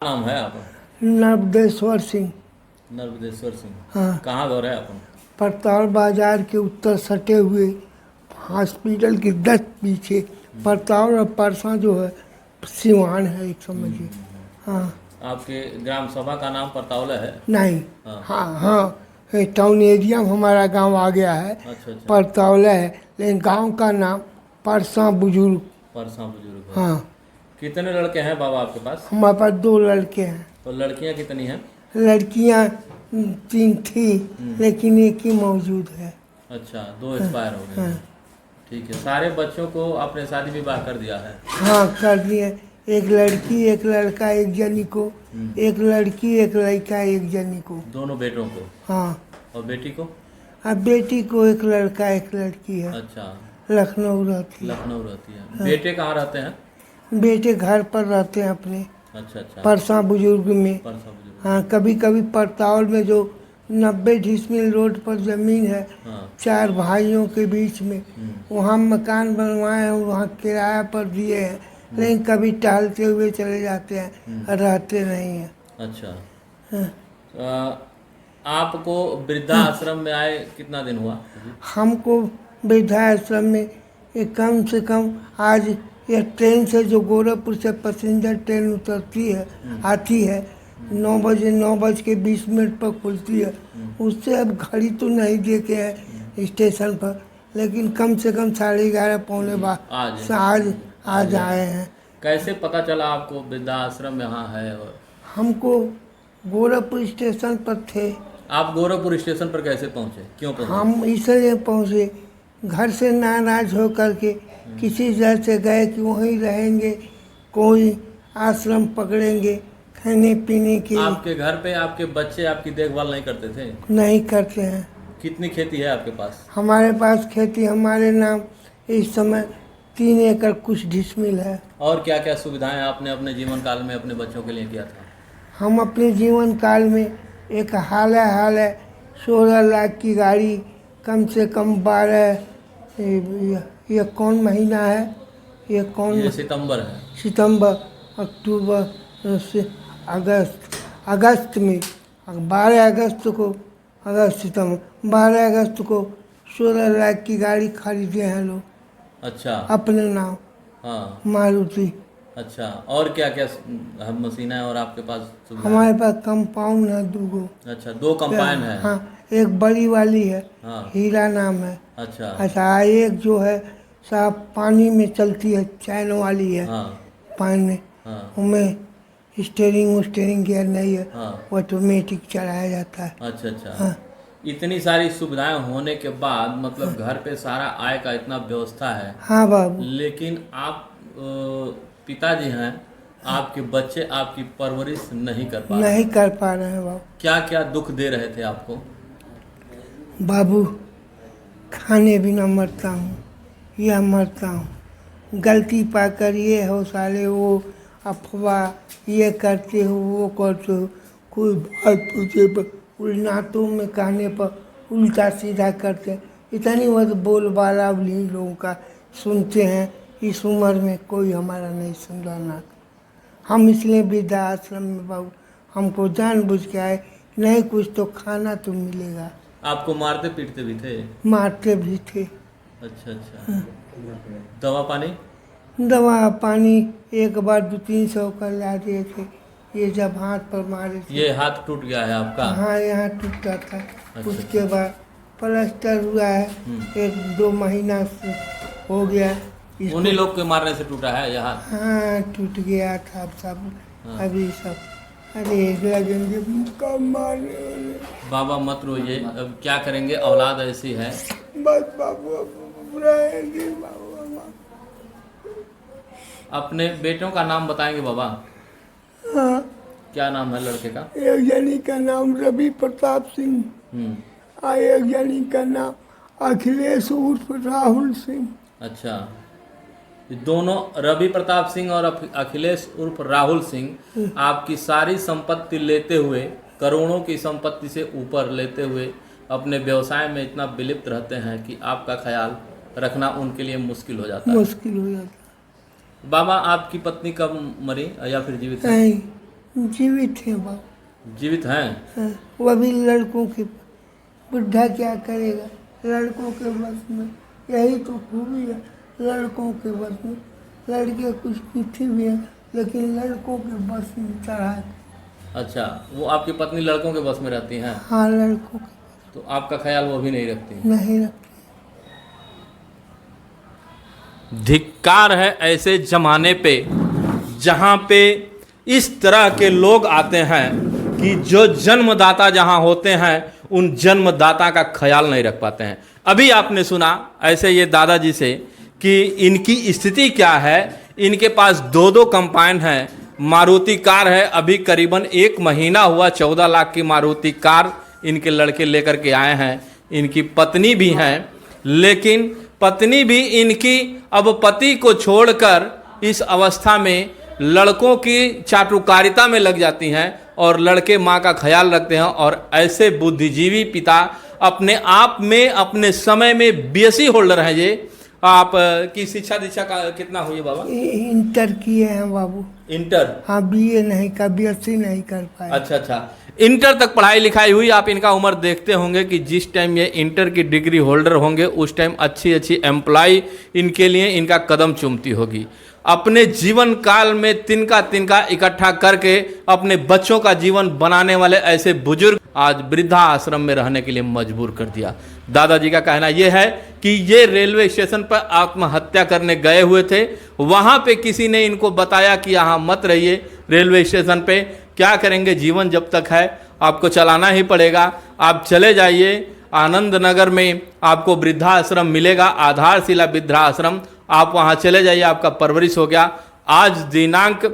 नाम है आप? नर्मदेश्वर सिंह। नर्मदेश्वर सिंह। हाँ। कहाँ घर है अपन? परताल बाजार के उत्तर सटे हुए हॉस्पिटल के 10 पीछे परताल और परसा जो है सिवान है, एक समझिए। हाँ। आपके ग्राम सभा का नाम परतावला है? नहीं। हाँ। हाँ हाँ, ये टाउन एरिया में हमारा गांव आ गया है। अच्छा अच्छा। परतावला है, लेकिन गांव का नाम परसा बुजुर्ग। परसा बुजुर्ग है। हाँ। कितने लड़के हैं बाबा आपके पास? हमारे पास 2 लड़के हैं। और लड़कियां कितनी हैं? लड़कियां 3 थी, लेकिन एक ही मौजूद है। अच्छा, 2 एक्सपायर हो गए हाँ। हैं। ठीक है। सारे बच्चों को आपने शादी विवाह कर दिया है? हाँ, कर दिए। एक लड़की एक लड़का एक जनी को, एक लड़की एक लड़का एक जनी को। दोनों बेटों को? हाँ। और बेटी को? अब बेटी को एक लड़का एक लड़की है। अच्छा। लखनऊ रहती है। लखनऊ रहती है। बेटे कहाँ रहते हैं? बेटे घर पर रहते हैं अपने अच्छा अच्छा। परसा बुजुर्ग में। परसा बुजुर्ग। हाँ, कभी कभी परतावल में जो 90 डिसमिल रोड पर जमीन है, हाँ। 4 भाइयों के बीच में, वहाँ मकान बनवाए हैं, वहाँ किराया पर दिए हैं, लेकिन कभी टहलते हुए चले जाते हैं, रहते नहीं हैं। अच्छा। हाँ। आपको वृद्धाश्रम में आए कितना दिन हुआ? हमको वृद्धाश्रम में ये कम से कम आज, यह ट्रेन से जो गोरखपुर से पैसेंजर ट्रेन उतरती है, आती है 9 बजे, 9:20 पर खुलती है, उससे अब घड़ी तो नहीं देखे हैं स्टेशन पर, लेकिन कम से कम 11:30 पौने आज आए हैं। कैसे पता चला आपको वृद्धाश्रम यहाँ है? और हमको गोरखपुर स्टेशन पर थे। आप गोरखपुर स्टेशन पर कैसे पहुँचे? क्यों पहुँचे? हम इसलिए पहुँचे, घर से नाराज हो करके किसी जगह से गए कि वहीं रहेंगे, कोई आश्रम पकड़ेंगे खाने पीने के। आपके घर पे आपके बच्चे आपकी देखभाल नहीं करते थे? नहीं करते हैं। कितनी खेती है आपके पास? हमारे पास खेती हमारे नाम इस समय 3 एकड़ कुछ डिसमिल है। और क्या क्या सुविधाएं आपने अपने जीवन काल में अपने बच्चों के लिए किया था? हम अपने जीवन काल में एक हाल है 16 लाख की गाड़ी, कम से कम 12, ये कौन महीना है, ये कौन? ये सितंबर है। सितंबर, अक्टूबर से अगस्त में 12 अगस्त को, अगस्त सितंबर 12 अगस्त को 16 लाख की गाड़ी खरीदे हैं लोग। अच्छा। अपने नाम। हाँ। मारुति। अच्छा, और क्या क्या मशीन है और आपके पास सुविधा? हमारे पास कंपाउंड है 2 गो। अच्छा, 2 कंपाइन है। हाँ, एक बड़ी वाली है। हाँ। हीरा नाम है। अच्छा। अच्छा, एक जो है साहब पानी में चलती है, चैन वाली है। हाँ। पानी में। हाँ। उनमें स्टेयरिंग गियर नहीं है। हाँ। ऑटोमेटिक चलाया जाता है। अच्छा अच्छा। हाँ। इतनी सारी सुविधाएं होने के बाद मतलब घर पे सारा आय का इतना व्यवस्था है, हाँ बाबू। लेकिन आप पिताजी हैं, आपके बच्चे आपकी परवरिश नहीं कर पा रहे। नहीं कर पा रहे हैं बाबू। क्या क्या दुख दे रहे थे आपको? बाबू, खाने बिना मरता हूँ, यह मरता हूँ, गलती पाकर ये हो साले, वो अफवाह, ये करते हो वो करते हो, कोई बात पूछे पर नातों में कहने पर उल्टा सीधा करते हैं। इतनी बहुत बोलबाला भी लोगों का सुनते हैं। इस उम्र में कोई हमारा नहीं सुन रहा ना। हम इसलिए वृद्धाश्रम में बाबू, हमको जानबूझ के आए, नहीं कुछ तो खाना तो मिलेगा। आपको मारते पीटते भी थे? मारते भी थे। अच्छा अच्छा। दवा पानी? दवा पानी एक बार 200-300 का ला दिए थे, ये जब हाथ पर मारे थे। ये हाथ टूट गया है आपका? हाँ, यहाँ टूटा था। अच्छा। उसके बाद प्लास्टर हुआ है, 1-2 महीना से हो गया। उन्हीं लोग के मारने से टूटा है यह हाथ? हाँ, टूट गया था। अब सब हाँ। अभी सब अरे लगेंगे कब मारने वाले। बाबा मत रोइए, अब क्या करेंगे, औलाद ऐसी है। बस बाबू, अब रहेंगे बाबू। अपने बेटों का नाम बताएंगे बाबा? हाँ, क्या नाम है लड़के का? एक जनी का नाम रवि प्रताप सिंह, और एक जनी का नाम अखिलेश उर्फ राहुल सिंह। अच्छा, ये दोनों रवि प्रताप सिंह और अखिलेश उर्फ राहुल सिंह आपकी सारी संपत्ति लेते हुए, करोड़ों की संपत्ति से ऊपर लेते हुए अपने व्यवसाय में इतना विलिप्त रहते हैं कि आपका ख्याल रखना उनके लिए मुश्किल हो जाता है। मुश्किल हो जाता बाबा, आपकी पत्नी कब मरी या फिर जीवित है? नहीं, जीवित हैं बाबू। जीवित हैं? हाँ, वो भी लड़कों के, बुढ़ा क्या करेगा, लड़कों के बस में, यही तो खूबी है लड़कों के बस में। लड़के कुछ पीछे भी हैं लेकिन लड़कों के बस में चढ़ा के। अच्छा, वो आपकी पत्नी लड़कों के बस में रहती हैं? हाँ, लड़कों के तो आपका ख्याल वो भी नहीं रखती? नहीं रखते। धिक्कार है ऐसे जमाने पे जहाँ पे इस तरह के लोग आते हैं कि जो जन्मदाता जहाँ होते हैं उन जन्मदाता का ख्याल नहीं रख पाते हैं। अभी आपने सुना ऐसे ये दादाजी से कि इनकी स्थिति क्या है। इनके पास 2-2 कंपाइन हैं, मारुति कार है, अभी करीबन 1 महीना हुआ 14 लाख की मारुति कार इनके लड़के लेकर के आए हैं। इनकी पत्नी भी हैं, लेकिन पत्नी भी इनकी अब पति को छोड़कर इस अवस्था में लड़कों की चाटुकारिता में लग जाती हैं और लड़के माँ का ख्याल रखते हैं। और ऐसे बुद्धिजीवी पिता अपने आप में, अपने समय में बीएससी होल्डर हैं। ये आप की शिक्षा दीक्षा का कितना हुई बाबा? इंटर किए हैं बाबू। इंटर? हाँ, बीए नहीं का, बीएससी नहीं कर पाए। अच्छा, इंटर तक पढ़ाई लिखाई हुई। आप इनका उम्र देखते होंगे कि जिस टाइम ये इंटर की डिग्री होल्डर होंगे उस टाइम अच्छी अच्छी एम्प्लॉय इनके लिए इनका कदम चूमती होगी। अपने जीवन काल में तिनका तिनका इकट्ठा करके अपने बच्चों का जीवन बनाने वाले ऐसे बुजुर्ग आज वृद्धा आश्रम में रहने के लिए मजबूर कर दिया। दादाजी का कहना यह है कि ये रेलवे स्टेशन पर आत्महत्या करने गए हुए थे, वहाँ पे किसी ने इनको बताया कि यहाँ मत रहिए, रेलवे स्टेशन पे क्या करेंगे, जीवन जब तक है आपको चलाना ही पड़ेगा, आप चले जाइए। आनंद नगर में आपको वृद्धाश्रम मिलेगा, आधारशिला वृद्धाश्रम, आप वहाँ चले जाइए, आपका परवरिश हो गया। आज दिनांक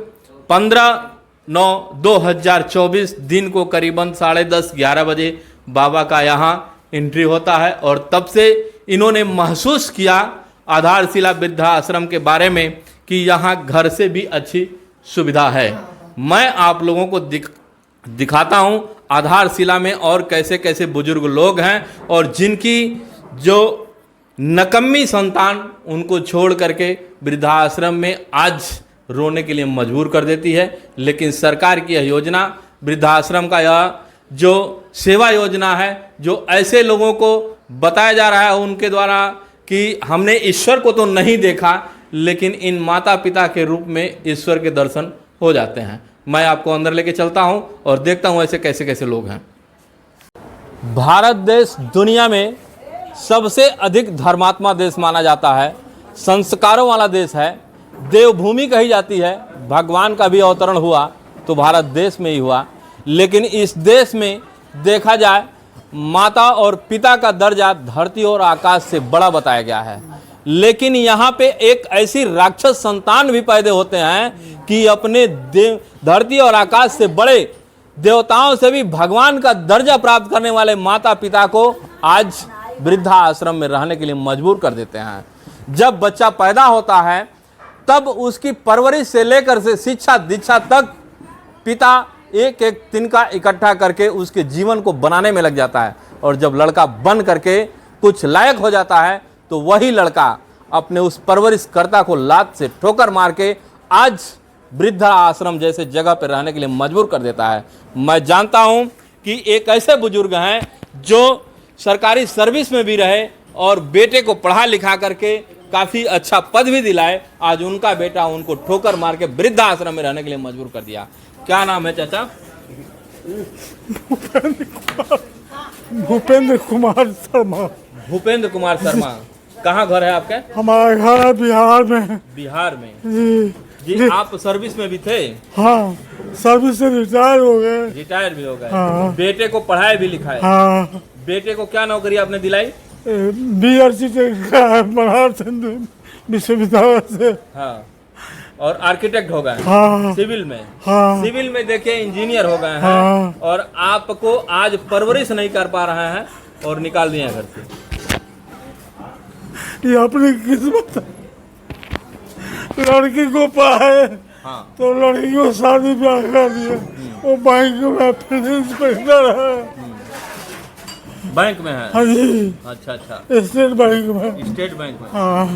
15/9/2024 दिन को करीबन 10:30-11 बजे बाबा का यहाँ एंट्री होता है और तब से इन्होंने महसूस किया आधारशिला वृद्धाश्रम के बारे में कि यहाँ घर से भी अच्छी सुविधा है। मैं आप लोगों को दिखाता हूँ आधारशिला में और कैसे कैसे बुजुर्ग लोग हैं और जिनकी जो नकम्मी संतान उनको छोड़ करके वृद्धाश्रम में आज रोने के लिए मजबूर कर देती है। लेकिन सरकार की यह योजना, वृद्धाश्रम का यह जो सेवा योजना है, जो ऐसे लोगों को बताया जा रहा है उनके द्वारा कि हमने ईश्वर को तो नहीं देखा लेकिन इन माता पिता के रूप में ईश्वर के दर्शन हो जाते हैं। मैं आपको अंदर लेके चलता हूं और देखता हूं ऐसे कैसे कैसे लोग हैं। भारत देश दुनिया में सबसे अधिक धर्मात्मा देश माना जाता है, संस्कारों वाला देश है, देवभूमि कही जाती है। भगवान का भी अवतरण हुआ तो भारत देश में ही हुआ। लेकिन इस देश में देखा जाए माता और पिता का दर्जा धरती और आकाश से बड़ा बताया गया है। लेकिन यहाँ पे एक ऐसी राक्षस संतान भी पैदा होते हैं कि अपने धरती और आकाश से बड़े देवताओं से भी भगवान का दर्जा प्राप्त करने वाले माता पिता को आज वृद्धा आश्रम में रहने के लिए मजबूर कर देते हैं। जब बच्चा पैदा होता है तब उसकी परवरिश से लेकर से शिक्षा दीक्षा तक पिता एक एक तिनका इकट्ठा करके उसके जीवन को बनाने में लग जाता है। और जब लड़का बन करके कुछ लायक हो जाता है तो वही लड़का अपने उस परवरिशकर्ता को लात से ठोकर मार के आज वृद्धा आश्रम जैसे जगह पर रहने के लिए मजबूर कर देता है। मैं जानता हूं कि एक ऐसे बुजुर्ग हैं जो सरकारी सर्विस में भी रहे और बेटे को पढ़ा लिखा करके काफ़ी अच्छा पद भी दिलाए। आज उनका बेटा उनको ठोकर मार के वृद्धा आश्रम में रहने के लिए मजबूर कर दिया। क्या नाम है चाचा? भूपेंद्र कुमार शर्मा। भूपेंद्र कुमार शर्मा। कहाँ घर है आपका? हमारा घर है बिहार में। बिहार में? जी आप सर्विस में भी थे? हाँ, सर्विस से रिटायर हो गए। रिटायर भी हो गए। हाँ। बेटे को पढ़ाए भी लिखाए? हाँ। बेटे को क्या नौकरी आपने दिलाई? बीआरसी बनारस हिंदू विश्वविद्यालय से। हाँ। और आर्किटेक्ट हो गए? हाँ। सिविल में? हाँ। सिविल में देखिए इंजीनियर हो गए हैं। हाँ। और आपको आज परवरिश नहीं कर पा रहे हैं और निकाल दिए घर से। ये अपनी किस्मत है। लड़की को पाए हाँ। तो लड़की को शादी ब्याह कर दिया। वो बैंक में फिर इंस्पेक्टर है। बैंक में है? हाँ जी। अच्छा। स्टेट बैंक में। स्टेट बैंक में? हाँ।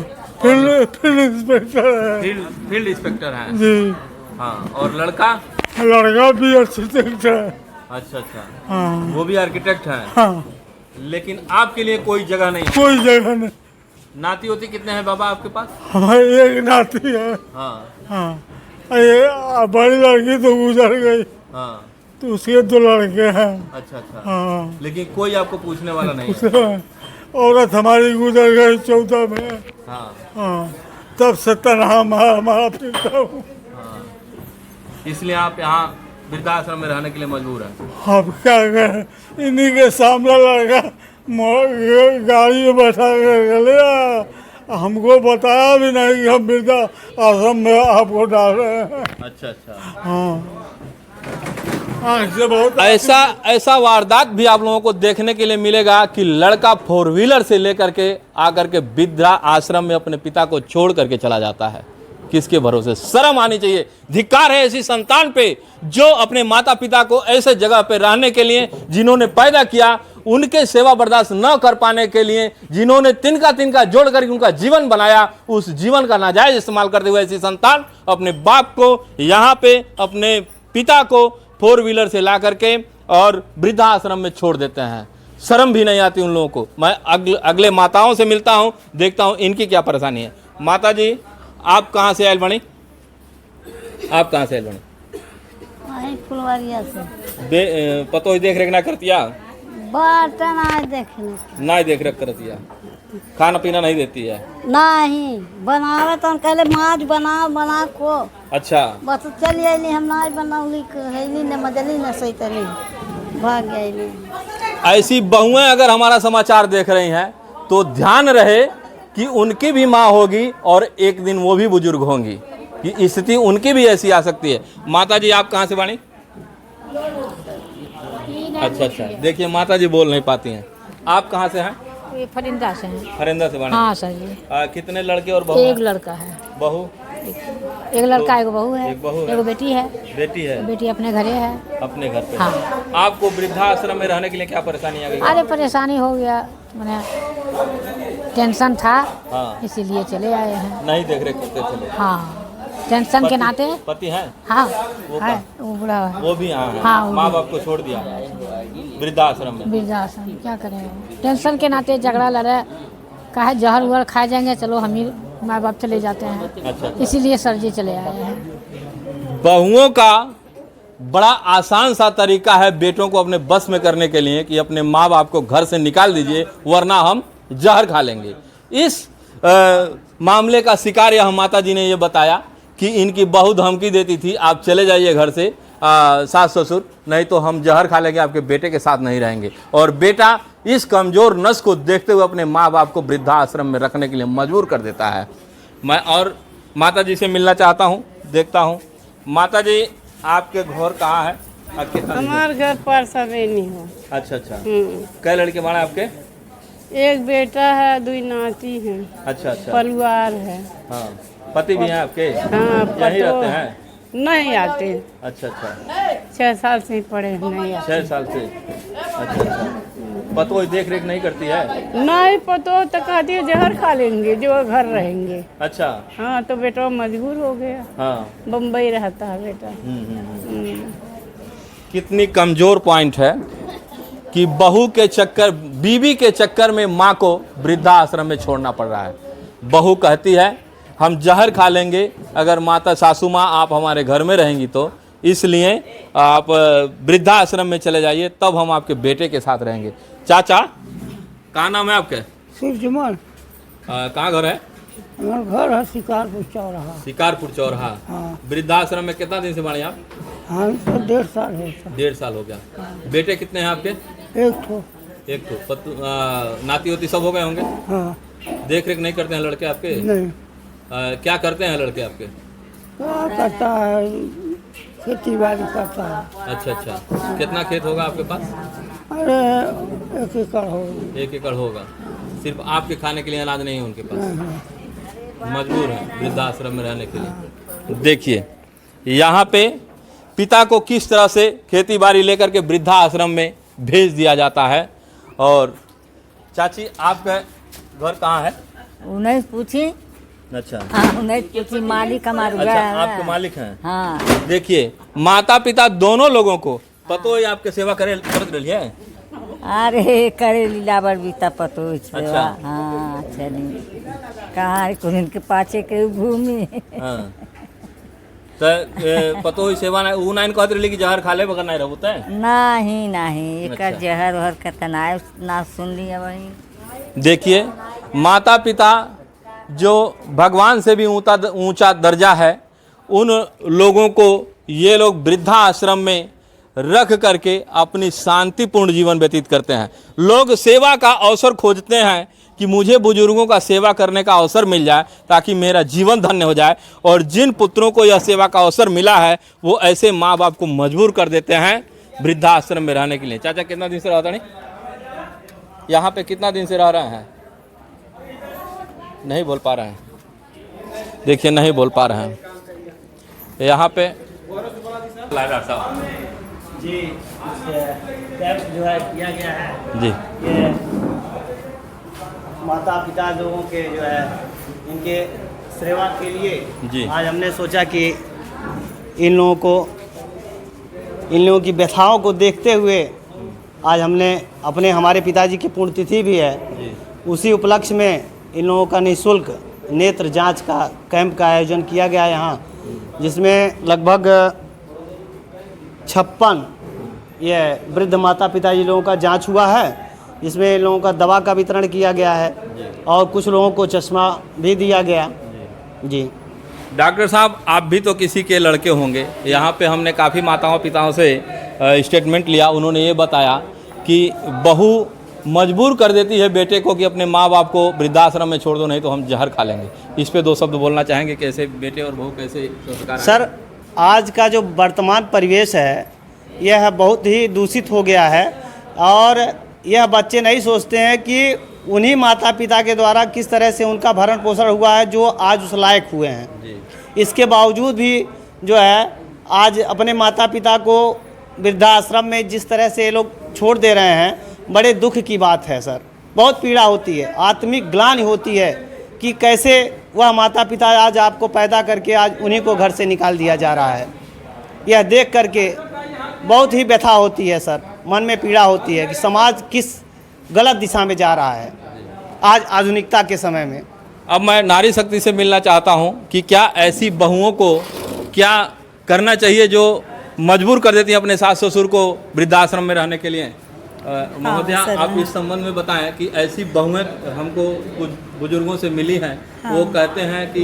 फील्ड इंस्पेक्टर है। फील्ड इंस्पेक्टर है जी। हाँ। और लड़का? लड़का भी आर्किटेक्ट है। अच्छा अच्छा, हाँ वो भी आर्किटेक्ट हैं, हाँ, लेकिन आपके लिए कोई जगह नहीं है। कोई जगह नहीं। नाती होती कितने हैं बाबा आपके पास? हाँ एक नाती है। हाँ हाँ ये बड़ी लड़की तो गुजर गई, हाँ, तो उसके 2 लड़के हैं। अच्छा अच्छा, हाँ लेकिन कोई आपको पूछने वाला नहीं है। औरत हमारी गुजर गई 14 में। हाँ हाँ तब से तनहा हमारा फिरता हूँ। हाँ, इसलिए आप यहाँ वृद्धाश्रम में रहने के लिए मजबूर हैं। अब क्या करें, इन्हीं के सामने लड़का गाड़ी में बैठा कर गया, हमको बताया भी नहीं कि हम वृद्धा आश्रम में आपको डाल रहे हैं। अच्छा अच्छा, हाँ आँख से बहुत ऐसा वारदात भी आप लोगों को देखने के लिए मिलेगा कि लड़का 4 व्हीलर से लेकर के आकर के वृद्धा आश्रम में अपने पिता को छोड़ करके चला जाता है। किसके भरोसे? शर्म आनी चाहिए। धिक्कार है ऐसी संतान पे जो अपने माता पिता को ऐसे जगह पे रहने के लिए, जिन्होंने पैदा किया, उनके सेवा बर्दाश्त न कर पाने के लिए, जिन्होंने तिनका जोड़ करके उनका जीवन बनाया, उस जीवन का नाजायज इस्तेमाल करते हुए ऐसी संतान अपने बाप को यहाँ पे, अपने पिता को 4 व्हीलर से ला करके और वृद्धाश्रम में छोड़ देते हैं। शर्म भी नहीं आती उन लोगों को। मैं अगले माताओं से मिलता हूँ, देखता हूँ इनकी क्या परेशानी है। माता जी, आप कहाँ से आयल बनी? आप कहाँ से आयल बनी? वही फुलवारिया से। पतो ही देख रेख ना करतिया? बर्तन आए देखने ना देख रेख करतिया, खाना पीना नहीं देती है? नहीं बनावे तो कहले माछ बना को। अच्छा, बस चली अली, हम नाच बनाऊली कहली न मजली न सही तरी भाग गई। ऐसी बहुएं अगर हमारा समाचार देख रही हैं तो ध्यान रहे कि उनकी भी माँ होगी और एक दिन वो भी बुजुर्ग होंगी, कि स्थिति उनकी भी ऐसी आ सकती है। माता जी, आप कहाँ से बानी? अच्छा अच्छा, देखिए माता जी बोल नहीं पाती हैं। आप कहाँ से हैं? ये फरिंदा से हैं। फरिंदा से बानी? हाँ सर जी। कितने लड़के और बहू? एक लड़का है। बहू? एक लड़का, एक बहू है। एक बहू है। एक बेटी है। बेटी है? बेटी अपने घरे है। अपने घर पे? हाँ। आपको वृद्धाश्रम में रहने के लिए क्या परेशानी आ गई? अरे परेशानी हो गया, मैंने टेंशन था, हाँ, इसीलिए चले आए हैं। नहीं देख रेख करते थे लोग? हाँ, टेंशन के नाते। पति है? हाँ वो है, वो बुढ़ा है। वो भी यहाँ है? हाँ, वो माँ भी। बाप को छोड़ दिया वृद्धाश्रम में? वृद्धाश्रम क्या करें, टेंशन के नाते झगड़ा लड़े, कहे जहर उहर खा जाएंगे, चलो हम ही माँ बाप चले जाते हैं। अच्छा, इसीलिए सर जी चले आए हैं। बहुओं का बड़ा आसान सा तरीका है बेटों को अपने बस में करने के लिए कि अपने माँ बाप को घर से निकाल दीजिए वरना हम जहर खा लेंगे। इस मामले का शिकार यह माता जी ने ये बताया कि इनकी बहू धमकी देती थी, आप चले जाइए घर से सास ससुर, नहीं तो हम जहर खा लेंगे, आपके बेटे के साथ नहीं रहेंगे। और बेटा इस कमज़ोर नस को देखते हुए अपने माँ बाप को वृद्धाश्रम में रखने के लिए मजबूर कर देता है। मैं और माता जी से मिलना चाहता हूँ, देखता हूँ। माता जी, आपके घर कहाँ है? हमारे घर पर समय नहीं हो। अच्छा अच्छा, कै लड़के बाड़े आपके? एक बेटा है, 2 नाती हैं। अच्छा अच्छा, परिवार है। हाँ, पति भी हैं आपके? हाँ, यहीं रहते हैं? नहीं आते। अच्छा अच्छा, 6 साल से ही पड़े हैं, नहीं आते। 6 साल से? अच्छा अच्छा, पतो देख रेख नहीं करती है? नहीं पतो तो कहती है जहर खा लेंगे जो घर रहेंगे। अच्छा, हाँ, तो बेटा मजबूर हो गया। हाँ, बम्बई रहता है बेटा। कितनी कमजोर पॉइंट है कि बहू के चक्कर, बीवी के चक्कर में माँ को वृद्धाश्रम में छोड़ना पड़ रहा है। बहू कहती है हम जहर खा लेंगे अगर माता सासू माँ आप हमारे घर में रहेंगी, तो इसलिए आप वृद्धाश्रम में चले जाइए, तब हम आपके बेटे के साथ रहेंगे। चाचा, कहाँ नाम है आपके? शिवजमल। कहाँ घर है? हमारा घर है शिकारपुर चौराहा। शिकारपुर चौराहा। हाँ। वृद्धाश्रम में कितना दिन से बाड़ी आप? हाँ तो 1.5 साल हो गया। 1.5 साल हो गया। बेटे कितने हैं आपके? एक तो नाती होती सब हो गए होंगे? हाँ। देख रेख नहीं करते हैं लड़के आपके? नहीं। क्या करते हैं लड़के आपके? क्या करता है, खेती बाड़ी करता है। अच्छा अच्छा, कितना खेत होगा आपके पास? अरे 1 एकड़ हो। 1 एकड़ होगा। सिर्फ आपके खाने के लिए अनाज नहीं है उनके पास? मजबूर है वृद्धाश्रम में रहने के लिए। देखिए यहाँ पे पिता को किस तरह से खेती बाड़ी लेकर के वृद्धाश्रम में भेज दिया जाता है। और चाची, आपका घर कहाँ है? नहीं पूछी, अच्छा हाँ नहीं क्योंकि मालिक हमारे अच्छा, आपके मालिक हैं। हाँ देखिए माता पिता दोनों लोगों को पतो ही आपके सेवा करे करत रही है। अरे करे लीलावर बीता पतो छेवा। अच्छा। हाँ चली कहाँ कुन के पाछे के भूमि हाँ तो पतो ही सेवा ना ऊ नाइन कहत रही कि जहर खा ले बगैर नहीं रहता है। नहीं नहीं एक अच्छा। जहर वहर का तनाव ना सुन लिया वही। देखिए माता पिता जो भगवान से भी ऊंचा दर्जा है, उन लोगों को ये लोग वृद्धा आश्रम में रख करके अपनी शांतिपूर्ण जीवन व्यतीत करते हैं। लोग सेवा का अवसर खोजते हैं कि मुझे बुजुर्गों का सेवा करने का अवसर मिल जाए ताकि मेरा जीवन धन्य हो जाए, और जिन पुत्रों को यह सेवा का अवसर मिला है वो ऐसे माँ बाप को मजबूर कर देते हैं वृद्धा आश्रम में रहने के लिए। चाचा कितना दिन से रहता नहीं यहाँ पे, कितना दिन से रह रहे हैं? नहीं बोल पा रहे हैं, देखिए नहीं बोल पा रहे हैं यहाँ पे। जी कैंप जो है किया गया है, जी ये माता पिता लोगों के जो है इनके सेवा के लिए जी। आज हमने सोचा कि इन लोगों की व्यथाओं को देखते हुए आज हमने हमारे पिताजी की पुण्यतिथि भी है, उसी उपलक्ष्य में इन लोगों का निःशुल्क नेत्र जांच का कैंप का आयोजन किया गया है यहाँ, जिसमें लगभग 56 ये वृद्ध माता पिताजी लोगों का जांच हुआ है, जिसमें इन लोगों का दवा का वितरण किया गया है और कुछ लोगों को चश्मा भी दिया गया। जी डॉक्टर साहब आप भी तो किसी के लड़के होंगे, यहाँ पे हमने काफ़ी माताओं पिताओं से स्टेटमेंट लिया, उन्होंने ये बताया कि बहू मजबूर कर देती है बेटे को कि अपने माँ बाप को वृद्धाश्रम में छोड़ दो नहीं तो हम जहर खा लेंगे। इस पे 2 शब्द बोलना चाहेंगे, कैसे बेटे और बहू कैसे संस्कार हैं? सर आज का जो वर्तमान परिवेश है यह बहुत ही दूषित हो गया है, और यह बच्चे नहीं सोचते हैं कि उन्हीं माता पिता के द्वारा किस तरह से उनका भरण पोषण हुआ है जो आज उस लायक हुए हैं। इसके बावजूद भी जो है आज अपने माता पिता को वृद्धाश्रम में जिस तरह से ये लोग छोड़ दे रहे हैं, बड़े दुख की बात है सर। बहुत पीड़ा होती है, आत्मिक ग्लानि होती है कि कैसे वह माता पिता आज आपको पैदा करके आज उन्हीं को घर से निकाल दिया जा रहा है। यह देख करके बहुत ही व्यथा होती है सर, मन में पीड़ा होती है कि समाज किस गलत दिशा में जा रहा है आज आधुनिकता के समय में। अब मैं नारी शक्ति से मिलना चाहता हूँ कि क्या ऐसी बहुओं को क्या करना चाहिए जो मजबूर कर देती हैं अपने सास ससुर को वृद्धाश्रम में रहने के लिए? महोदया आप इस संबंध में बताएं कि ऐसी बहुएं हमको कुछ बुजुर्गों से मिली हैं, वो कहते हैं कि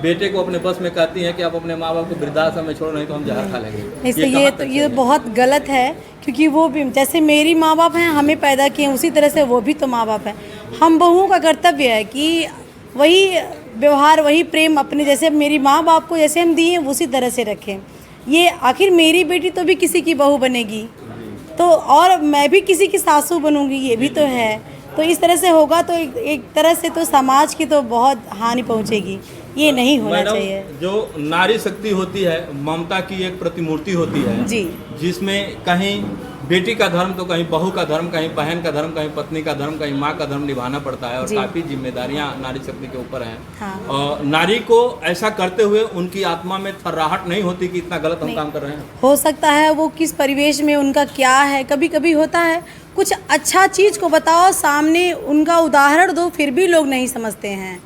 बेटे को अपने बस में कहती हैं कि आप अपने माँ बाप को वृद्धाश्रम में छोड़ो नहीं तो हम जहर खा लेंगे। इसलिए ये बहुत गलत है, क्योंकि वो भी जैसे मेरी माँ बाप हैं, हमें पैदा किए उसी तरह से वो भी तो माँ बाप हैं। हम बहुओं का कर्तव्य है कि वही व्यवहार वही प्रेम अपने जैसे मेरी माँ बाप को जैसे हम दिए उसी तरह से रखें। ये आखिर मेरी बेटी तो भी किसी की बहू बनेगी, तो और मैं भी किसी की सासू बनूंगी, ये भी तो है। तो इस तरह से होगा तो एक तरह से तो समाज की तो बहुत हानि पहुंचेगी, ये नहीं होना चाहिए। जो नारी शक्ति होती है ममता की एक प्रतिमूर्ति होती है जी, जिसमें कहीं बेटी का धर्म तो कहीं बहू का धर्म, कहीं बहन का धर्म, कहीं पत्नी का धर्म, कहीं माँ का धर्म निभाना पड़ता है, और काफ़ी जिम्मेदारियां नारी शक्ति के ऊपर हैं। हाँ। और नारी को ऐसा करते हुए उनकी आत्मा में थर्राहट नहीं होती कि इतना गलत हम काम कर रहे हैं? हो सकता है वो किस परिवेश में उनका क्या है, कभी कभी होता है कुछ अच्छा चीज़ को बताओ सामने उनका उदाहरण दो, फिर भी लोग नहीं समझते हैं।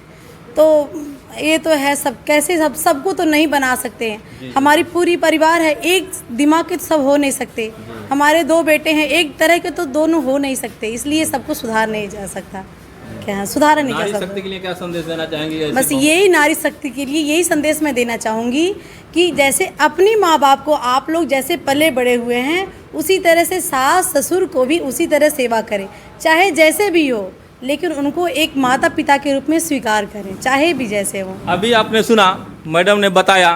तो ये तो है सब कैसे सबको तो नहीं बना सकते हैं। हमारी पूरी परिवार है, एक दिमाग के सब हो नहीं सकते। हमारे 2 बेटे हैं, एक तरह के तो दोनों हो नहीं सकते, इसलिए सबको सुधार नहीं जा सकता। क्या सुधारा नहीं जा सकता। नारी शक्ति के लिए क्या संदेश देना चाहेंगे? बस यही नारी शक्ति के लिए यही संदेश मैं देना चाहूँगी कि जैसे अपनी माँ बाप को आप लोग जैसे पले बड़े हुए हैं, उसी तरह से सास ससुर को भी उसी तरह सेवा करें, चाहे जैसे भी हो, लेकिन उनको एक माता पिता के रूप में स्वीकार करें, चाहे भी जैसे हो। अभी आपने सुना मैडम ने बताया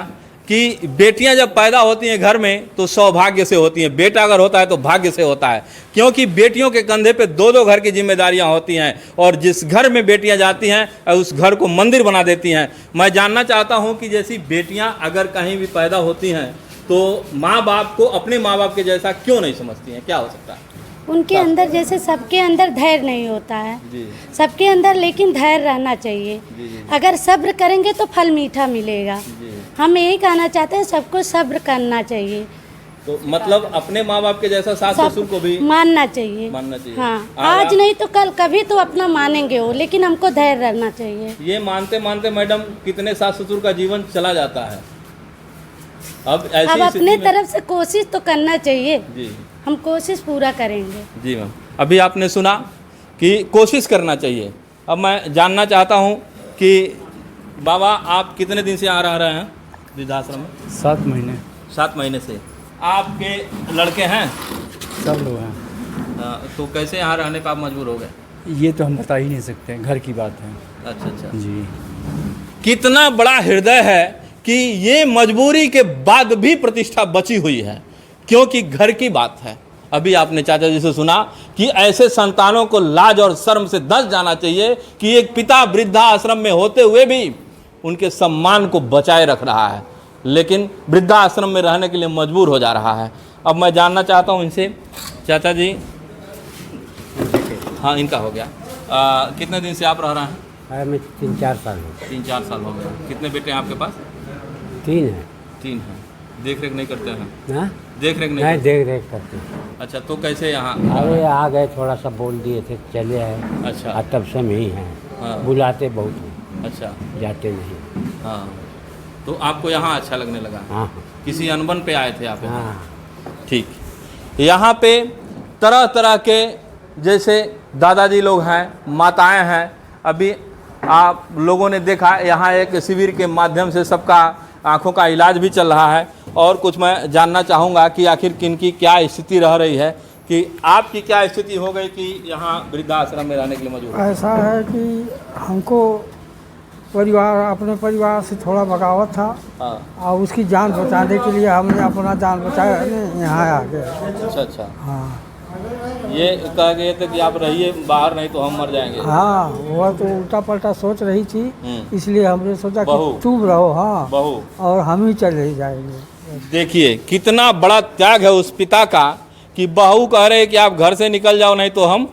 कि बेटियां जब पैदा होती हैं घर में तो सौभाग्य से होती हैं, बेटा अगर होता है तो भाग्य से होता है, क्योंकि बेटियों के कंधे पे 2-2 घर की जिम्मेदारियां होती हैं, और जिस घर में बेटियां जाती हैं उस घर को मंदिर बना देती हैं। मैं जानना चाहता हूं कि जैसी बेटियां अगर कहीं भी पैदा होती हैं तो माँ बाप को अपने माँ बाप के जैसा क्यों नहीं समझती हैं? क्या हो सकता है? उनके अंदर जैसे सबके अंदर धैर्य नहीं होता है, जी सबके अंदर लेकिन धैर्य रहना चाहिए। जी जी अगर सब्र करेंगे तो फल मीठा मिलेगा। जी। हम यही कहना चाहते हैं सबको सब्र करना चाहिए, तो मतलब अपने माँ बाप के जैसा सास ससुर को भी मानना चाहिए। मानना चाहिए। हाँ, आज आज नहीं तो कल कभी तो अपना मानेंगे वो, लेकिन हमको धैर्य रहना चाहिए। ये मानते मानते मैडम कितने सास ससुर का जीवन चला जाता है। अब ऐसी अब स्थिति अपने में- तरफ से कोशिश तो करना चाहिए, जी हम कोशिश पूरा करेंगे। जी मैम, अभी आपने सुना कि कोशिश करना चाहिए। अब मैं जानना चाहता हूँ कि बाबा आप कितने दिन से आ रहे हैं वृद्धाश्रम में? 7 महीने 7 महीने से। आपके लड़के हैं? सब लोग हैं। तो कैसे यहाँ रहने पर आप मजबूर हो गए? ये तो हम बता ही नहीं सकते, घर की बात है। अच्छा अच्छा। जी। कितना बड़ा हृदय है कि ये मजबूरी के बाद भी प्रतिष्ठा बची हुई है, क्योंकि घर की बात है। अभी आपने चाचा जी से सुना कि ऐसे संतानों को लाज और शर्म से दस जाना चाहिए कि एक पिता वृद्धाश्रम में होते हुए भी उनके सम्मान को बचाए रख रहा है, लेकिन वृद्धाश्रम में रहने के लिए मजबूर हो जा रहा है। अब मैं जानना चाहता हूँ इनसे, चाचा जी, हाँ इनका हो गया। कितने दिन से आप रह रहे हैं? मैं 3-4 साल हूँ। 3-4 साल हो गए। कितने बेटे हैं आपके पास? 3 है। 3 हैं। देख रेख नहीं करते हैं? हाँ? देख रेख नहीं नहीं, करते? देख रेख करते हैं। अच्छा, तो कैसे यहाँ? अरे आ गए, थोड़ा सा बोल दिए थे, चले आए। अच्छा। और तब से नहीं हैं। हाँ। बुलाते बहुत हैं, अच्छा। जाते नहीं। हाँ, तो आपको यहाँ अच्छा लगने लगा? हाँ किसी अनबन पे आए थे आप यहाँ? हाँ। ठीक। यहाँ पे तरह तरह के जैसे दादाजी लोग हैं, माताएं हैं। अभी आप लोगों ने देखा यहाँ एक शिविर के माध्यम से सबका आँखों का इलाज भी चल रहा है, और कुछ मैं जानना चाहूँगा कि आखिर किनकी क्या स्थिति रह रही है, कि आपकी क्या स्थिति हो गई कि यहाँ वृद्धाश्रम में रहने के लिए मजबूर? ऐसा है कि हमको अपने परिवार से थोड़ा बगावत था, हाँ। और उसकी जान बचाने के लिए हमने अपना जान बचाया, यहाँ आ गए। अच्छा अच्छा। हाँ ये कह गए थे कि आप रहिए बाहर, नहीं तो हम मर जाएंगे। हाँ, वह तो उल्टा पलटा सोच रही थी, इसलिए हमने सोचा बहू। कि तुम रहो, हाँ बहू, और हम ही चले जाएंगे। देखिए कितना बड़ा त्याग है उस पिता का कि बहू कह रहे कि आप घर से निकल जाओ, नहीं तो हम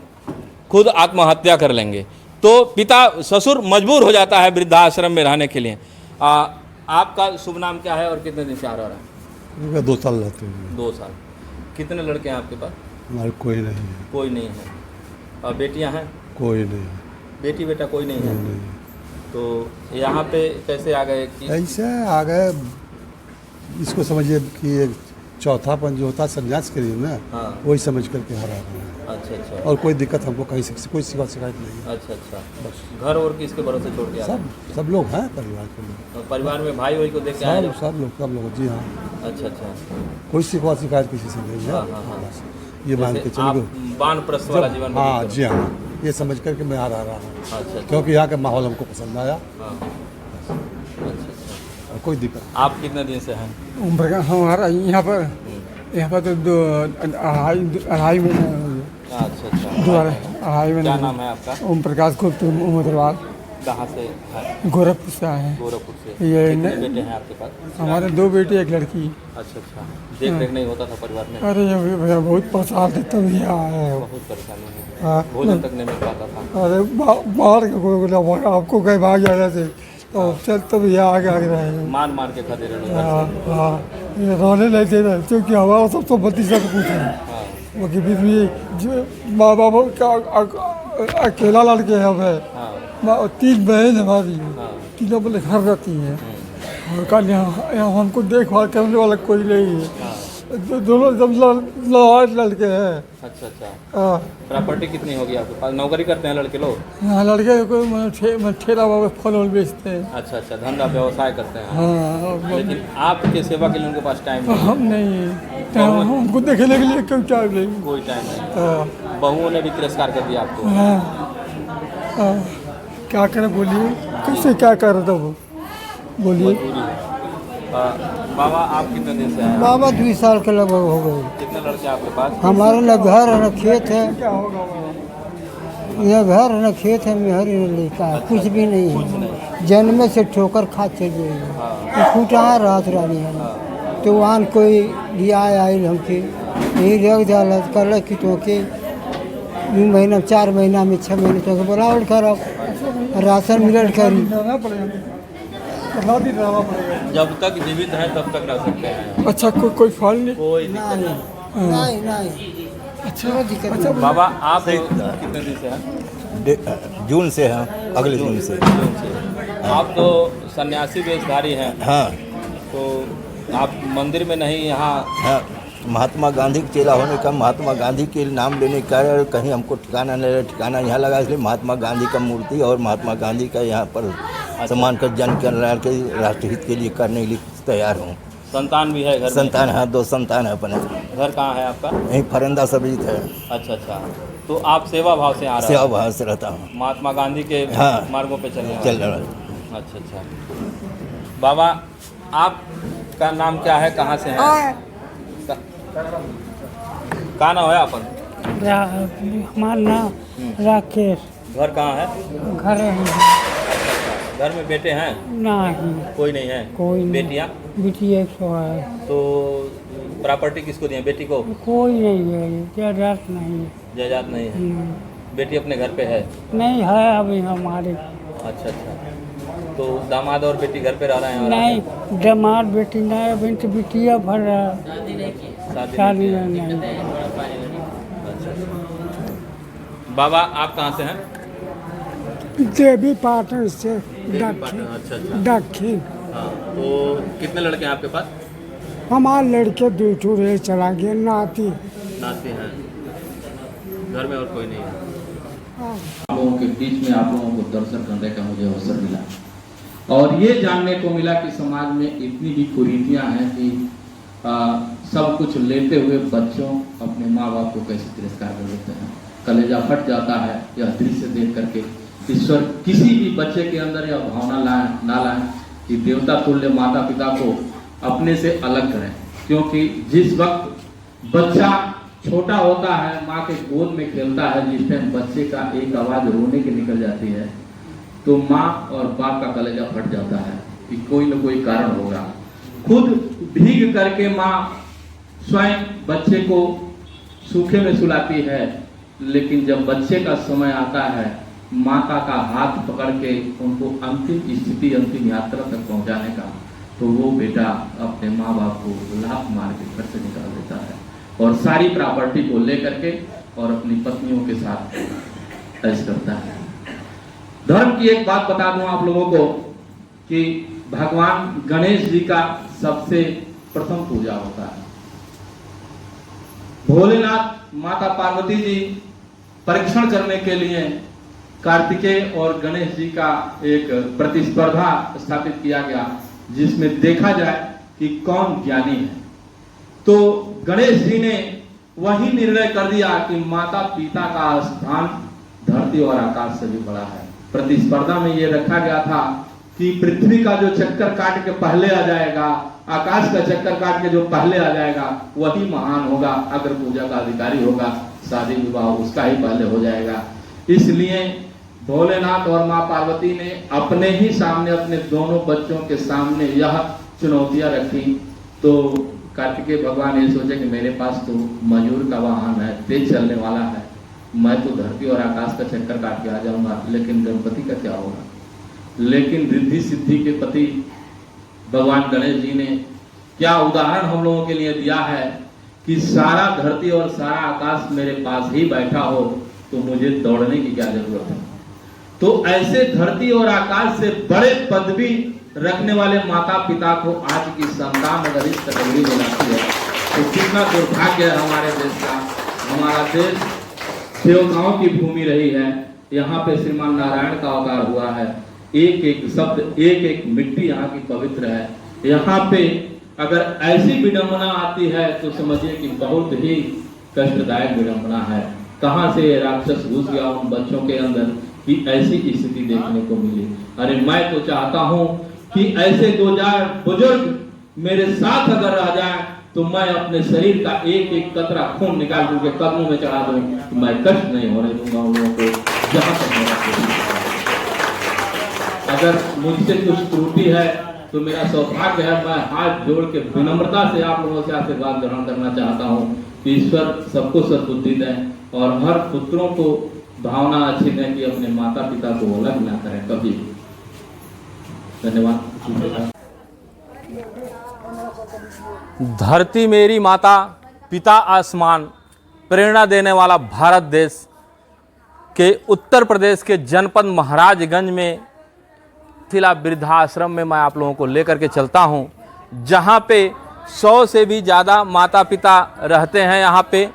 खुद आत्महत्या कर लेंगे। तो पिता ससुर मजबूर हो जाता है वृद्धाश्रम में रहने के लिए। आपका शुभ नाम क्या है और कितने दिन से आ रहा है? 2 साल रहते हैं। 2 साल। कितने लड़के हैं आपके पास? हमारे कोई नहीं है। कोई नहीं है। और बेटियां हैं? कोई नहीं। बेटी बेटा कोई नहीं है। तो यहाँ पे कैसे आ गए कि? ऐसे आ गए, इसको समझिए कि एक चौथापन जो होता है संन्यास के लिए ना, हाँ। वही समझ करके हरा रहे हैं। अच्छा अच्छा। और कोई दिक्कत हमको कहीं से कोई शिकायत नहीं है। अच्छा अच्छा। घर और किसके भरोसे छोड़ के आ रहे हैं? सब लोग हैं, परिवार के लोग। और परिवार में भाई वही को देख के आए? सब लोग जी हाँ। अच्छा अच्छा। कोई शिकायत किसी से नहीं है। हाँ, हाँ, हाँ। बस ये मान के आप चलिए, वानप्रस्थ वाला जीवन हाँ व्यतीत जी हाँ, ये समझ करके मैं आ रहा हूँ। अच्छा अच्छा। क्योंकि यहाँ का माहौल हमको पसंद आया। हाँ। अच्छा अच्छा। और कोई दिक्कत। आप कितने दिन से हैं? हमारा यहाँ पर तो 2.5 महीने हो गए। अच्छा अच्छा। 2.5 महीने। क्या नाम है आपका? ओम प्रकाश गुप्त उम्रवाल, कहाँ से है? गोरखपुर से आए हैं। गोरखपुर से। ये कितने न- बेटे हैं आपके पास? हमारे 2 बेटे 1 लड़की। अच्छा अच्छा। देख रेख नहीं होता था परिवार में? अरे अभी भैया बहुत परेशान थे, तब यहाँ आए हैं। बहुत परेशानी है। हाँ। भोजन तक नहीं मिल पाता था। अरे बाहर के कोई बोला आपको कहीं भाग जाना थे, तो चल तब यहाँ आगे रहे हैं। मार के खाते रहे। हाँ हाँ, ये रोने नहीं दे रहे, क्योंकि हमारा सबसे भतीजा का पूछा है वो कि भी जो माँ बाप का अकेला लड़के हैं हमें, 3 बहन हमारी, तीनों अपने घर रहती हैं, और कल यहाँ हमको देखभाल करने वाला कोई नहीं है। दोनों जब लड़के हैं। अच्छा अच्छा। हाँ, प्रॉपर्टी कितनी होगी आपके पास? नौकरी करते हैं लड़के लोग? यहाँ लड़के को ठेला बाबा फल वल बेचते हैं। अच्छा अच्छा, धंधा व्यवसाय करते हैं। हाँ, लेकिन आपके सेवा के लिए उनके पास टाइम नहीं? हम नहीं, हमको देखने के लिए क्यों टाइम नहीं। कोई टाइम नहीं। हाँ, बहुओं ने भी तिरस्कार कर दिया आपको? हाँ, हाँ, क्या करें बोलिए, कैसे क्या कर रहे थे वो, बोलिए। बाबा आप कितने दिन से आए? बाबा 2 साल के लगभग हो गए। कितने लड़के आपके पास? हमारे न घर है न खेत है, यह घर है न खेत है, मेहर न लड़का है, कुछ भी नहीं है। जन्म से ठोकर खा चलिए, फूटा रात रानी है, तो वहाँ कोई लिया आयल हमके यही रख दिया कर कि तो के महीना 4 महीना में 6 महीने तक बराबर करो राशन मिलल करी। जब तक जीवित है तब तक रह सकते हैं। अच्छा कोई फल नहीं? कोई नहीं अच्छा बाबा आप कितने दिन से हैं? जून से हैं, अगले जून से। आप तो सन्यासी वेशधारी हैं। हाँ तो आप मंदिर में नहीं यहाँ? हाँ, महात्मा गांधी के चेला होने का, महात्मा गांधी के नाम लेने का कहीं हमको ठिकाना नहीं रहा, ठिकाना यहाँ लगा, इसलिए महात्मा गांधी का मूर्ति और महात्मा गांधी का यहाँ पर सम्मान कर जन कल्याण के राष्ट्रहित के लिए करने के लिए तैयार हूँ। संतान भी है घर में? संतान है, 2 संतान है अपने। घर कहाँ है आपका? यहीं फरंदा सबीत है। अच्छा अच्छा, तो आप सेवा भाव से आ रहे हैं? सेवा भाव से रहता हूँ, महात्मा गांधी के हाँ, मार्गों पे चल रहा है। अच्छा अच्छा। बाबा आपका नाम क्या है, कहाँ से हैं? कहाँ नाम है अपन? हमारा नाम राकेश। घर कहाँ है? घर है। घर में बेटे हैं? नहीं, कोई नहीं है? कोई नहीं। बेटियाँ? बेटी 100 है। तो प्रॉपर्टी किसको दी है? बेटी को? कोई नहीं है, जायदाद नहीं है। जायदाद नहीं है? बेटी अपने घर पे है? नहीं है अभी हमारे। अच्छा अच्छा, तो दामाद और बेटी घर पे रह रहे हैं? नहीं, दामाद बेटी नहीं, अभी तो बिटिया भर रहा है, शादी नहीं। बाबा आप कहाँ से हैं? देवी पाटन से पाटन। अच्छा अच्छा। दक्षिण। हाँ, तो कितने लड़के हैं आपके पास? हमारे लड़के 2 रहे चला गए, नाती हैं। घर में और कोई नहीं है? आप लोगों के बीच में आप लोगों को दर्शन करने का मुझे अवसर मिला और ये जानने को मिला कि समाज में इतनी भी कुरीतियां हैं कि सब कुछ लेते हुए बच्चों अपने माँ बाप को कैसे तिरस्कार कर देते हैं। कलेजा फट जाता है यह दृश्य देख करके। ईश्वर किसी भी बच्चे के अंदर यह भावना ना लाए कि देवता तुल्य माता पिता को अपने से अलग करें, क्योंकि जिस वक्त बच्चा छोटा होता है, माँ के गोद में खेलता है, जिस टाइम बच्चे का एक आवाज रोने की निकल जाती है तो माँ और बाप का कलेजा फट जाता है कि कोई न कोई कारण होगा। खुद भीग करके माँ स्वयं बच्चे को सूखे में सुलाती है, लेकिन जब बच्चे का समय आता है माता का हाथ पकड़ के उनको अंतिम स्थिति, अंतिम यात्रा तक पहुंचाने का, तो वो बेटा अपने माँ बाप को लात मार के घर से निकाल देता है और सारी प्रॉपर्टी को लेकर के और अपनी पत्नियों के साथ ऐश करता है। धर्म की एक बात बता दूं आप लोगों को कि भगवान गणेश जी का सबसे प्रथम पूजा होता है। भोलेनाथ माता पार्वती जी परीक्षण करने के लिए कार्तिकेय और गणेश जी का एक प्रतिस्पर्धा स्थापित किया गया, जिसमें देखा जाए कि कौन ज्ञानी है। तो गणेश जी ने वही निर्णय कर दिया कि माता पिता का स्थान धरती और आकाश से भी बड़ा है। प्रतिस्पर्धा में यह रखा गया था कि पृथ्वी का जो चक्कर काट के पहले आ जाएगा, आकाश का चक्कर काट के जो पहले आ जाएगा वही महान होगा। अगर पूजा का अधिकारी होगा, शादी विवाह उसका ही पहले हो जाएगा। इसलिए भोलेनाथ और माँ पार्वती ने अपने ही सामने, अपने दोनों बच्चों के सामने यह चुनौतियां रखी। तो कार्तिकेय भगवान ये सोचे कि मेरे पास तो मयूर का वाहन है, तेज चलने वाला है, मैं तो धरती और आकाश का चक्कर काट के आ जाऊंगा, लेकिन गणपति का क्या होगा। लेकिन रिद्धि सिद्धि के पति भगवान गणेश जी ने क्या उदाहरण हम लोगों के लिए दिया है कि सारा धरती और सारा आकाश मेरे पास ही बैठा हो तो मुझे दौड़ने की क्या जरूरत है। तो ऐसे धरती और आकाश से बड़े पदवी रखने वाले माता पिता को आज की संतान अगर इस कैटेगरी में लाती है तो कितना दुर्भाग्य है हमारे देश का। हमारा देश देवताओं की भूमि रही है। यहाँ पे श्रीमान नारायण का अवतार हुआ है। एक एक शब्द, एक एक मिट्टी यहाँ की पवित्र है। यहाँ पे अगर ऐसी विडंबना आती है तो समझिए कि बहुत ही कष्टदायक विडंबना है। कहाँ से राक्षस घुस गया उन बच्चों के अंदर कि ऐसी स्थिति देखने को मिली। अरे मैं तो चाहता हूँ कि ऐसे 2000 बुजुर्ग मेरे साथ अगर रह जाए तो मैं अपने शरीर का एक एक कतरा खून निकाल करके कदमों में चढ़ा दूं, तो मैं कष्ट नहीं होने दूंगा उन लोगों को जहां तक मेरा। अगर मुझसे कुछ त्रुटि है तो मेरा सौभाग्य है, मैं हाथ जोड़ के विनम्रता से आप लोगों से आशीर्वाद ग्रहण करना चाहता हूँ कि ईश्वर सबको सद्बुद्धि दें और हर पुत्रों को भावना अच्छी दें कि अपने माता पिता को अलग ना करें कभी भी। धन्यवाद। धरती मेरी माता, पिता आसमान, प्रेरणा देने वाला भारत देश के उत्तर प्रदेश के जनपद महाराजगंज में थिला वृद्धाश्रम में मैं आप लोगों को लेकर के चलता हूं, जहां पे 100 से भी ज़्यादा माता पिता रहते हैं यहाँ पे,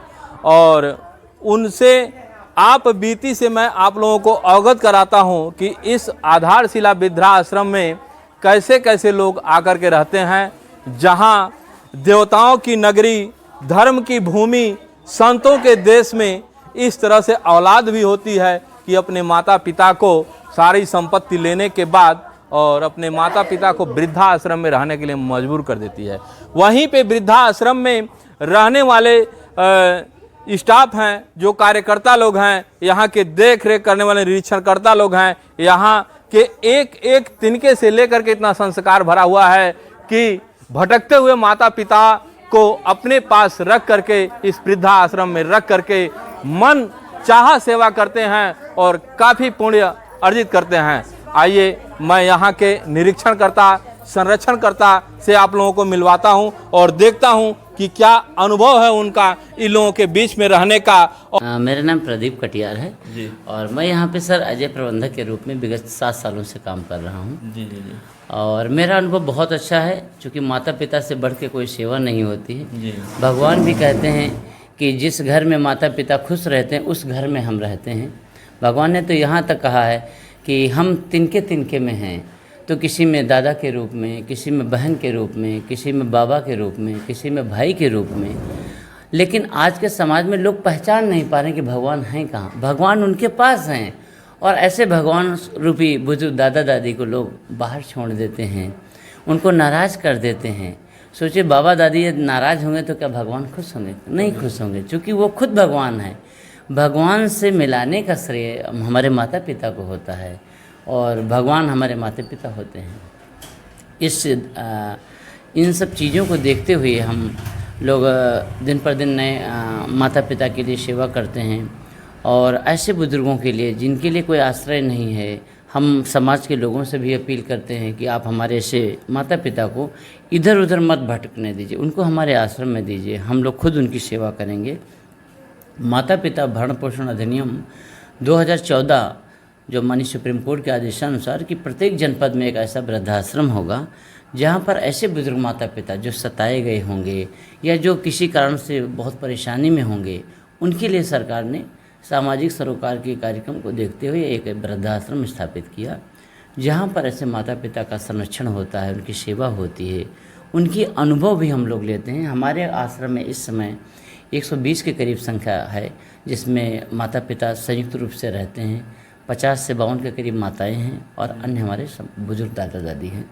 और उनसे आप बीती से मैं आप लोगों को अवगत कराता हूं कि इस आधारशिला वृद्धाश्रम में कैसे कैसे लोग आकर के रहते हैं, जहां देवताओं की नगरी, धर्म की भूमि, संतों के देश में इस तरह से औलाद भी होती है कि अपने माता पिता को सारी संपत्ति लेने के बाद और अपने माता पिता को वृद्धाश्रम में रहने के लिए मजबूर कर देती है। वहीं पे वृद्धाश्रम में रहने वाले स्टाफ हैं, जो कार्यकर्ता लोग हैं, यहाँ के देख रेख करने वाले निरीक्षणकर्ता लोग हैं, यहाँ के एक एक तिनके से लेकर के इतना संस्कार भरा हुआ है कि भटकते हुए माता पिता को अपने पास रख करके इस वृद्धाश्रम में रख करके मन चाह सेवा करते हैं और काफ़ी पुण्य अर्जित करते हैं। आइए मैं यहाँ के निरीक्षणकर्ता, संरक्षणकर्ता से आप लोगों को मिलवाता हूँ और देखता हूँ कि क्या अनुभव है उनका इन लोगों के बीच में रहने का। मेरा नाम प्रदीप कटियार है जी, और मैं यहाँ पे सर अजय प्रबंधक के रूप में विगत 7 सालों से काम कर रहा हूँ जी जी जी। और मेरा अनुभव बहुत अच्छा है, क्योंकि माता पिता से बढ़ के कोई सेवा नहीं होती है जी। भगवान भी कहते हैं कि जिस घर में माता पिता खुश रहते हैं उस घर में हम रहते हैं। भगवान ने तो यहाँ तक कहा है कि हम तिनके तिनके में हैं, तो किसी में दादा के रूप में, किसी में बहन के रूप में, किसी में बाबा के रूप में, किसी में भाई के रूप में। लेकिन आज के समाज में लोग पहचान नहीं पा रहे कि भगवान हैं कहाँ। भगवान उनके पास हैं, और ऐसे भगवान रूपी बुजुर्ग दादा दादी को लोग बाहर छोड़ देते हैं, उनको नाराज़ कर देते हैं। सोचिए, बाबा दादी नाराज़ होंगे तो क्या भगवान खुश होंगे? नहीं खुश होंगे, क्योंकि वो खुद भगवान है। भगवान से मिलाने का श्रेय हमारे माता पिता को होता है, और भगवान हमारे माता पिता होते हैं। इन सब चीज़ों को देखते हुए हम लोग दिन पर दिन नए माता पिता के लिए सेवा करते हैं, और ऐसे बुजुर्गों के लिए जिनके लिए कोई आश्रय नहीं है, हम समाज के लोगों से भी अपील करते हैं कि आप हमारे ऐसे माता पिता को इधर उधर मत भटकने दीजिए, उनको हमारे आश्रम में दीजिए, हम लोग खुद उनकी सेवा करेंगे। माता पिता भरण पोषण अधिनियम 2014 जो माननीय सुप्रीम कोर्ट के आदेशानुसार कि प्रत्येक जनपद में एक ऐसा वृद्धाश्रम होगा जहाँ पर ऐसे बुजुर्ग माता पिता जो सताए गए होंगे या जो किसी कारण से बहुत परेशानी में होंगे, उनके लिए सरकार ने सामाजिक सरोकार के कार्यक्रम को देखते हुए एक वृद्धाश्रम स्थापित किया, जहाँ पर ऐसे माता पिता का संरक्षण होता है, उनकी सेवा होती है, उनकी अनुभव भी हम लोग लेते हैं। हमारे आश्रम में इस समय 120 के करीब संख्या है, जिसमें माता पिता संयुक्त रूप से रहते हैं। 50 से 52 के करीब माताएं हैं और अन्य हमारे बुजुर्ग दादा दादी हैं।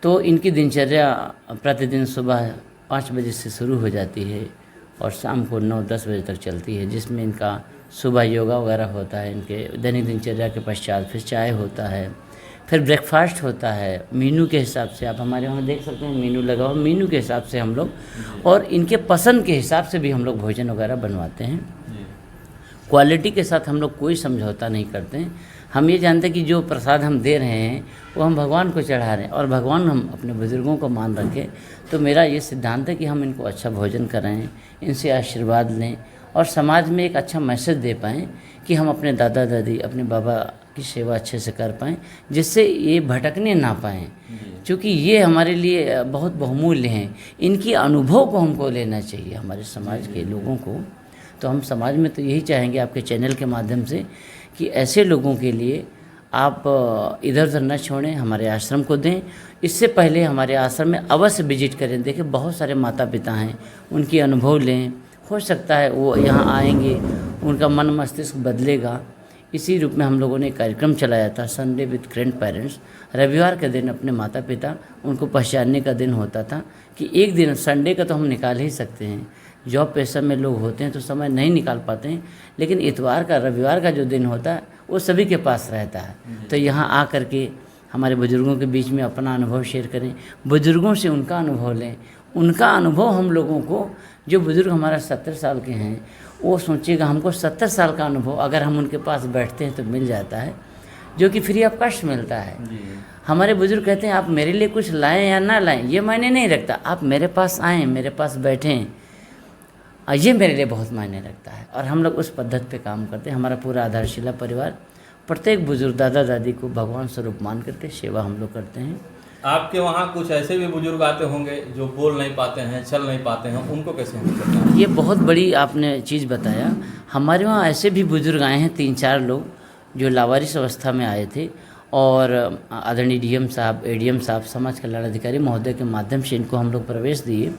तो इनकी दिनचर्या प्रतिदिन सुबह 5 बजे से शुरू हो जाती है और शाम को 9-10 बजे तक चलती है, जिसमें इनका सुबह योगा वगैरह होता है। इनके दैनिक दिनचर्या के पश्चात फिर चाय होता है, फिर ब्रेकफास्ट होता है। मीनू के हिसाब से आप हमारे वहाँ देख सकते हैं, मीनू लगा हुआ, मीनू के हिसाब से हम लोग और इनके पसंद के हिसाब से भी हम लोग भोजन वगैरह बनवाते हैं। क्वालिटी के साथ हम लोग कोई समझौता नहीं करते हैं। हम ये जानते हैं कि जो प्रसाद हम दे रहे हैं वो हम भगवान को चढ़ा रहे हैं, और भगवान हम अपने बुज़ुर्गों को मान रखें। तो मेरा ये सिद्धांत है कि हम इनको अच्छा भोजन कराएं, इनसे आशीर्वाद लें, और समाज में एक अच्छा मैसेज दे पाएँ कि हम अपने दादा दादी, अपने बाबा की सेवा अच्छे से कर पाएँ, जिससे ये भटकने ना पाएँ, क्योंकि ये हमारे लिए बहुत बहुमूल्य हैं। इनकी अनुभव को हमको लेना चाहिए, हमारे समाज के लोगों को। तो हम समाज में तो यही चाहेंगे आपके चैनल के माध्यम से कि ऐसे लोगों के लिए आप इधर उधर न छोड़ें, हमारे आश्रम को दें। इससे पहले हमारे आश्रम में अवश्य विजिट करें। देखिए, बहुत सारे माता पिता हैं, उनकी अनुभव लें। हो सकता है वो यहाँ आएंगे, उनका मन मस्तिष्क बदलेगा। इसी रूप में हम लोगों ने एक कार्यक्रम चलाया था, संडे विद ग्रैंड पेरेंट्स। रविवार के दिन अपने माता पिता उनको पहचानने का दिन होता था कि एक दिन संडे का तो हम निकाल ही सकते हैं, जॉब पेशा में लोग होते हैं तो समय नहीं निकाल पाते हैं, लेकिन इतवार का, रविवार का जो दिन होता है वो सभी के पास रहता है। तो यहाँ आ कर के हमारे बुज़ुर्गों के बीच में अपना अनुभव शेयर करें, बुज़ुर्गों से उनका अनुभव लें। उनका अनुभव हम लोगों को, जो बुज़ुर्ग हमारा 70 साल के हैं, वो सोचिएगा हमको 70 साल का अनुभव अगर हम उनके पास बैठते हैं तो मिल जाता है, जो कि फ्री ऑफ कॉस्ट मिलता है। हमारे बुज़ुर्ग कहते हैं आप मेरे लिए कुछ लाएं या ना लाएं ये मायने नहीं रखता, आप मेरे पास आएँ, मेरे पास बैठें, ये मेरे लिए बहुत मायने रखता है। और हम लोग उस पद्धति पे काम करते हैं। हमारा पूरा आधारशिला परिवार प्रत्येक बुजुर्ग दादा दादी को भगवान स्वरूप मान करके सेवा हम लोग करते हैं। आपके वहाँ कुछ ऐसे भी बुजुर्ग आते होंगे जो बोल नहीं पाते हैं, चल नहीं पाते हैं, उनको कैसे हम करते हैं? ये बहुत बड़ी आपने चीज़ बताया। हमारे वहाँ ऐसे भी बुजुर्ग आए हैं 3-4 लोग जो लावारिस अवस्था में आए थे, और आदरणीय डीएम साहब, एडीएम साहब, समाज कल्याण अधिकारी महोदय के माध्यम से इनको हम लोग प्रवेश दिए,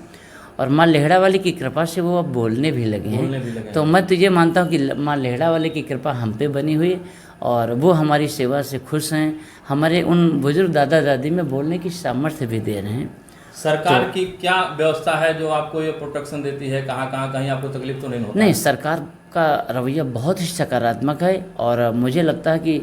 और माँ लेहड़ा वाले की कृपा से वो अब बोलने भी लगे हैं। तो मैं तो ये मानता हूँ कि माँ लेहड़ा वाले की कृपा हम पे बनी हुई, और वो हमारी सेवा से खुश हैं। हमारे उन बुजुर्ग दादा दादी में बोलने की सामर्थ्य भी दे रहे हैं। सरकार की क्या व्यवस्था है जो आपको ये प्रोटेक्शन देती है? कहाँ कहीं आपको तकलीफ तो नहीं होती? नहीं, सरकार का रवैया बहुत ही सकारात्मक है, और मुझे लगता है कि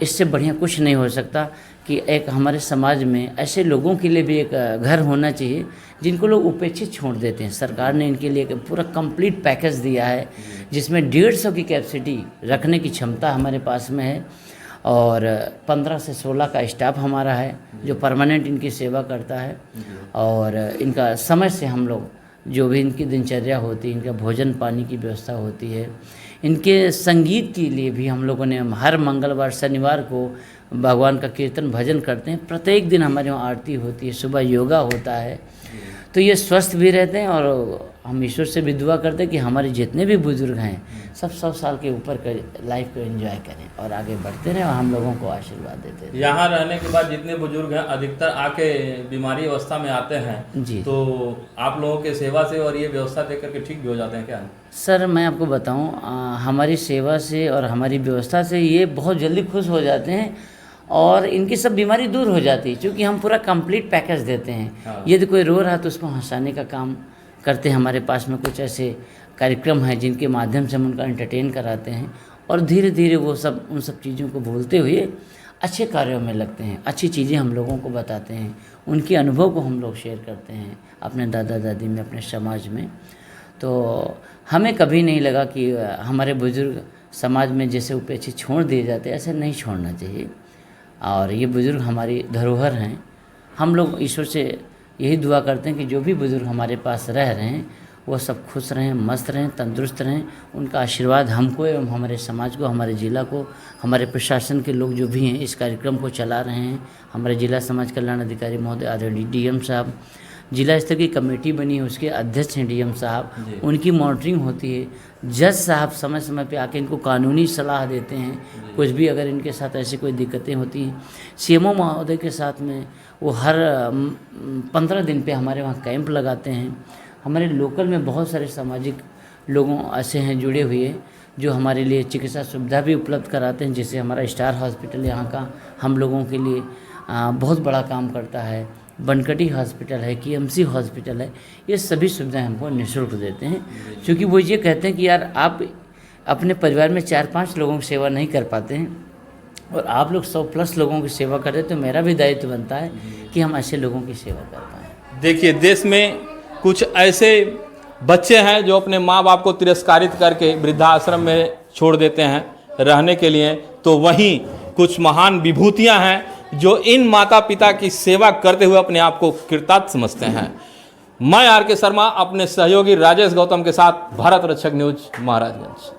इससे बढ़िया कुछ नहीं हो सकता कि एक हमारे समाज में ऐसे लोगों के लिए भी एक घर होना चाहिए जिनको लोग उपेक्षित छोड़ देते हैं। सरकार ने इनके लिए एक पूरा कंप्लीट पैकेज दिया है जिसमें 150 की कैपेसिटी रखने की क्षमता हमारे पास में है, और 15 से 16 का स्टाफ हमारा है जो परमानेंट इनकी सेवा करता है। और इनका समय से हम लोग जो भी इनकी दिनचर्या होती है, इनका भोजन पानी की व्यवस्था होती है। इनके संगीत के लिए भी हम लोगों ने हर मंगलवार शनिवार को भगवान का कीर्तन भजन करते हैं। प्रत्येक दिन हमारे वहाँ आरती होती है, सुबह योगा होता है। तो ये स्वस्थ भी रहते हैं, और हम ईश्वर से भी दुआ करते हैं कि हमारे जितने भी बुजुर्ग हैं सब 100 साल के ऊपर लाइफ को एंजॉय करें और आगे बढ़ते रहें, और हम लोगों को आशीर्वाद देते रहें। यहाँ रहने के बाद जितने बुजुर्ग हैं अधिकतर आके बीमारी अवस्था में आते हैं जी, तो आप लोगों के सेवा से और ये व्यवस्था देख करके ठीक भी हो जाते हैं क्या? सर मैं आपको बताऊं, हमारी सेवा से और हमारी व्यवस्था से ये बहुत जल्दी खुश हो जाते हैं, और इनकी सब बीमारी दूर हो जाती है, क्योंकि हम पूरा कंप्लीट पैकेज देते हैं। यदि कोई रो रहा है तो उसको हंसाने का काम करते हैं। हमारे पास में कुछ ऐसे कार्यक्रम हैं जिनके माध्यम से हम उनका एंटरटेन कराते हैं, और धीरे धीरे वो सब उन सब चीज़ों को भूलते हुए अच्छे कार्यों में लगते हैं। अच्छी चीज़ें हम लोगों को बताते हैं, उनके अनुभव को हम लोग शेयर करते हैं अपने दादा दादी में, अपने समाज में। तो हमें कभी नहीं लगा कि हमारे बुजुर्ग समाज में जैसे उपेक्षित छोड़ दिए जाते, ऐसे नहीं छोड़ना चाहिए। और ये बुज़ुर्ग हमारी धरोहर हैं। हम लोग ईश्वर से यही दुआ करते हैं कि जो भी बुज़ुर्ग हमारे पास रह रहे हैं वो सब खुश रहें, मस्त रहें, तंदुरुस्त रहें। उनका आशीर्वाद हमको एवं हमारे समाज को, हमारे ज़िला को, हमारे प्रशासन के लोग जो भी हैं इस कार्यक्रम को चला रहे हैं, हमारे जिला समाज कल्याण अधिकारी महोदय आदरणीय डीएम साहब, जिला स्तर की कमेटी बनी है उसके अध्यक्ष हैं डीएम साहब, उनकी मॉनिटरिंग होती है। जज साहब समय समय पे आके इनको कानूनी सलाह देते हैं, कुछ भी अगर इनके साथ ऐसी कोई दिक्कतें होती हैं। सीएमओ महोदय के साथ में वो हर 15 दिन पे हमारे वहाँ कैंप लगाते हैं। हमारे लोकल में बहुत सारे सामाजिक लोगों ऐसे हैं जुड़े हुए जो हमारे लिए चिकित्सा सुविधा भी उपलब्ध कराते हैं, जैसे हमारा स्टार हॉस्पिटल यहाँ का हम लोगों के लिए बहुत बड़ा काम करता है। बनकटी हॉस्पिटल है, केएमसी हॉस्पिटल है, ये सभी सुविधाएं हमको निःशुल्क देते हैं, क्योंकि वो ये कहते हैं कि यार आप अपने परिवार में 4-5 लोगों की सेवा नहीं कर पाते हैं और आप लोग 100+ लोगों की सेवा कर रहे हैं, तो मेरा भी दायित्व बनता है कि हम ऐसे लोगों की सेवा कर पाएँ। देखिए, देश में कुछ ऐसे बच्चे हैं जो अपने माँ बाप को तिरस्कारित करके वृद्धाश्रम में छोड़ देते हैं रहने के लिए, तो वहीं कुछ महान विभूतियाँ हैं जो इन माता पिता की सेवा करते हुए अपने आप को कृतार्थ समझते हैं। मैं आर के शर्मा अपने सहयोगी राजेश गौतम के साथ, भारत रक्षक न्यूज, महाराजगंज।